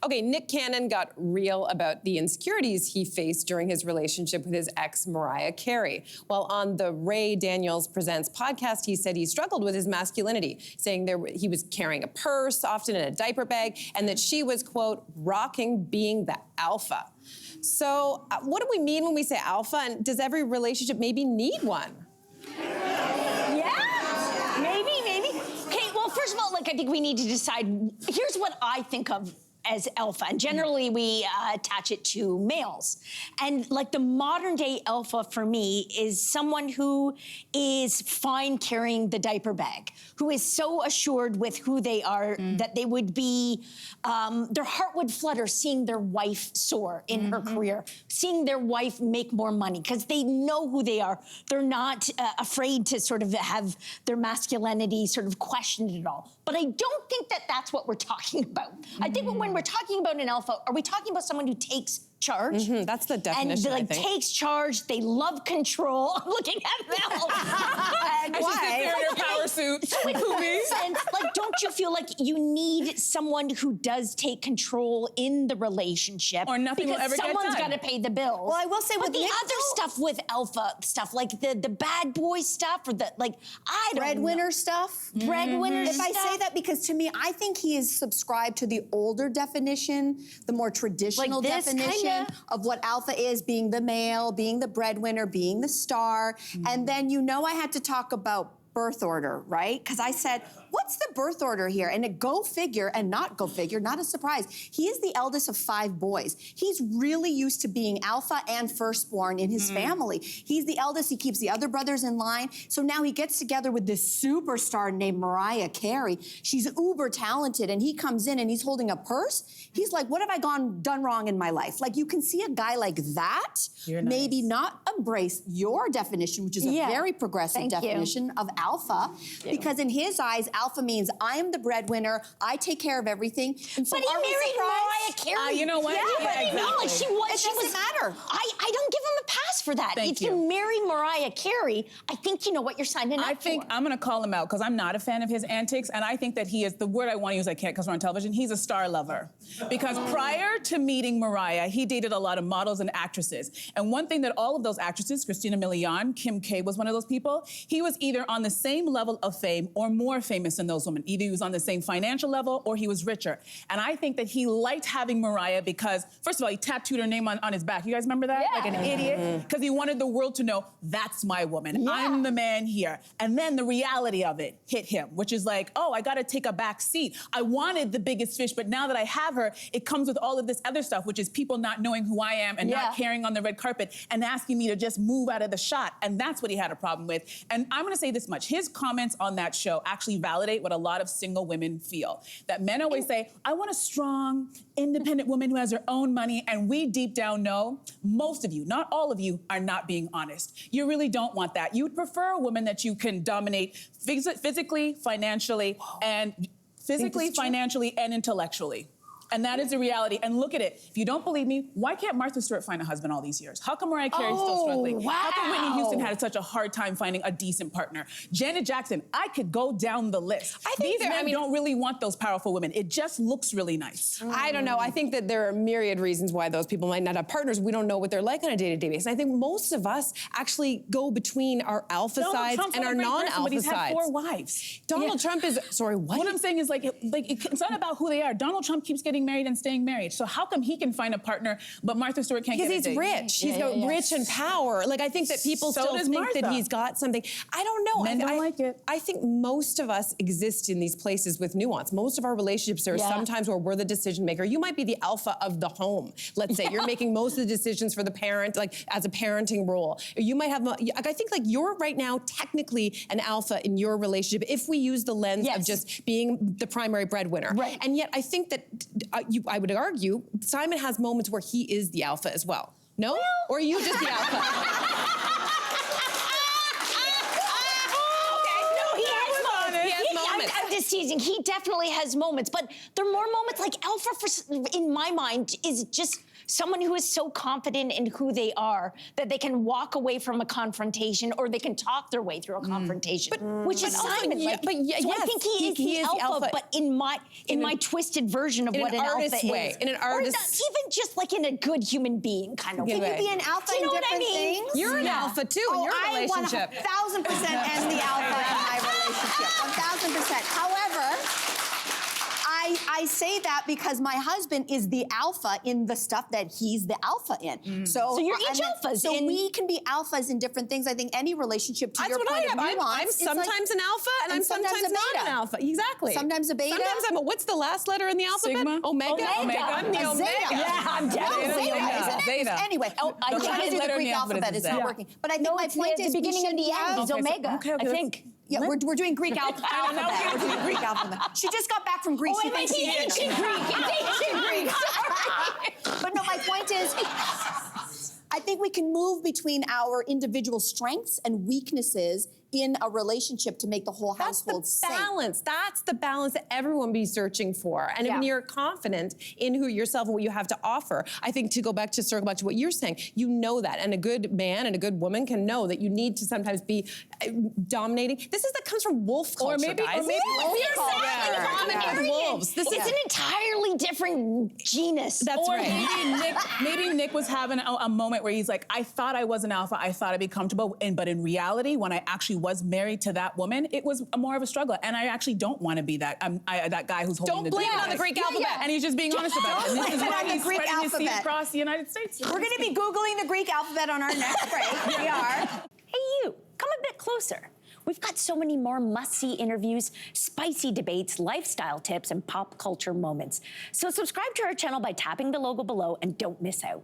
Okay, Nick Cannon got real about the insecurities he faced during his relationship with his ex, Mariah Carey. While on the Ray Daniels Presents podcast, he said he struggled with his masculinity, saying he was carrying a purse, often in a diaper bag, and that she was, quote, rocking being the alpha. So what do we mean when we say alpha, and does every relationship maybe need one? Yeah, maybe. Okay, well, first of all, I think we need to decide, here's what I think of as alpha, and generally we attach it to males. And the modern day alpha for me is someone who is fine carrying the diaper bag, who is so assured with who they are that they would be, their heart would flutter seeing their wife soar in her career, seeing their wife make more money, because they know who they are. They're not afraid to sort of have their masculinity sort of questioned at all. But I don't think that that's what we're talking about. I think when we're talking about an alpha, are we talking about someone who takes charge? That's the definition, and takes charge, they love control. I'm looking at Mel. And she's just there in her power suit. So in that sense, don't you feel like you need someone who does take control in the relationship? Or nothing will ever get done. Someone's got to pay the bills. Well, I will say with the other stuff with alpha stuff, the bad boy stuff, or I don't know. Breadwinner stuff. Breadwinner stuff. If I say that, because to me, I think he is subscribed to the older definition, the more traditional definition of what alpha is, being the male, being the breadwinner, being the star. And then I had to talk about birth order, right? Because I said, what's the birth order here? And go figure, not a surprise. He is the eldest of 5 boys. He's really used to being alpha and firstborn in his family. He's the eldest, he keeps the other brothers in line. So now he gets together with this superstar named Mariah Carey. She's uber talented, and he comes in and he's holding a purse. He's like, what have I done wrong in my life? You can see a guy like that maybe not embrace your definition, which is a very progressive definition of alpha, because in his eyes, alpha means I am the breadwinner, I take care of everything. And so but he married Mariah Carey. You know what? It doesn't matter. I don't give him a pass for that. Thank if you marry Mariah Carey, I think you know what you're signing up for. I think I'm going to call him out because I'm not a fan of his antics, and I think that he is, the word I want to use, I can't because we're on television, he's a star lover. Because prior to meeting Mariah, he dated a lot of models and actresses. And one thing that all of those actresses, Christina Milian, Kim K was one of those people, he was either on the same level of fame or more famous than those women. Either he was on the same financial level or he was richer. And I think that he liked having Mariah because, first of all, he tattooed her name on his back. You guys remember that? Yeah. Like an idiot. Because he wanted the world to know, that's my woman. Yeah. I'm the man here. And then the reality of it hit him, which is like, oh, I got to take a back seat. I wanted the biggest fish, but now that I have her, it comes with all of this other stuff, which is people not knowing who I am and not caring on the red carpet and asking me to just move out of the shot. And that's what he had a problem with. And I'm going to say this much. His comments on that show actually validate what a lot of single women feel. That men always say, I want a strong, independent woman who has her own money. And we deep down know, most of you, not all of you, are not being honest. You really don't want that. You would prefer a woman that you can dominate physically, financially, and intellectually. And that is the reality. And look at it. If you don't believe me, why can't Martha Stewart find a husband all these years? How come Mariah Carey is still struggling? Wow. How come Whitney Houston had such a hard time finding a decent partner? Janet Jackson, I could go down the list. I think these men don't really want those powerful women. It just looks really nice. I don't know. I think that there are myriad reasons why those people might not have partners. We don't know what they're like on a day-to-day basis. I think most of us actually go between our alpha sides and our non-alpha but he's sides. had 4 wives. Donald Trump is, sorry, what? What I'm saying is it's not about who they are. Donald Trump keeps getting married and staying married. So how come he can find a partner, but Martha Stewart can't get a date? Because he's rich. He's got rich and power. I think that people still think that he's got something. I don't know. Men don't like it. I think most of us exist in these places with nuance. Most of our relationships, there are sometimes where we're the decision maker. You might be the alpha of the home. Let's say you're making most of the decisions for the parent, as a parenting role. You might have, I think you're right now technically an alpha in your relationship if we use the lens of just being the primary breadwinner. Right. And yet I think that I would argue Simon has moments where he is the alpha as well. No? Or are you just the alpha? Okay, no, he has moments. He has moments. I'm just teasing. He definitely has moments, but there are more moments like Alpha, in my mind, is just someone who is so confident in who they are that they can walk away from a confrontation or they can talk their way through a confrontation, which is Simon. I think he is the alpha, but in my twisted version of what an alpha is. In an artist, or even just like in a good human being kind of way. Can you be an alpha in different things? You're an alpha too in your relationship. I 1,000% am the alpha in my relationship. 1,000%. However, I say that because my husband is the alpha in the stuff that he's the alpha in. So you're each alphas. So we can be alphas in different things. I think any relationship, to That's your what point I of have. nuance, I'm it's sometimes an alpha and I'm sometimes a not beta. an alpha. Exactly. Sometimes a beta. Sometimes I'm a, what's the last letter in the alphabet? Sigma? Omega. I'm the A omega. zeta. Yeah, I'm definitely Zeta, Omega. isn't it? Zeta. Anyway, I'm the trying to do the letter in Greek the alphabet alphabet. is It's not zeta. working. But I think my point is the beginning of the end is Omega. Okay, I think. Yeah, we're doing Greek alphabet. We're doing Greek alphabet. She just got back from Greece. Oh, She it might thinks be she is. ancient Greek. It's ancient Greek. But no, my point is, I think we can move between our individual strengths and weaknesses in a relationship to make the whole household That's the safe. balance. That's the balance that everyone be searching for. And when you're confident in who yourself and what you have to offer, I think to circle back to what you're saying, you know that. And a good man and a good woman can know that you need to sometimes be dominating. That comes from wolf culture, guys. Wolves. It's an entirely different genus. That's Or right. maybe Nick was having a moment where he's like, I thought I was an alpha, I thought I'd be comfortable, but in reality, when I actually was married to that woman, it was more of a struggle, and I actually don't want to be that that guy who's holding the Don't blame it door. on the Greek alphabet. And he's just being honest about it. And this is why he's Greek spreading his seed alphabet. across the United States. We're going to be Googling the Greek alphabet on our next break. We are. Hey, you, come a bit closer. We've got so many more must-see interviews, spicy debates, lifestyle tips, and pop culture moments. So subscribe to our channel by tapping the logo below and don't miss out.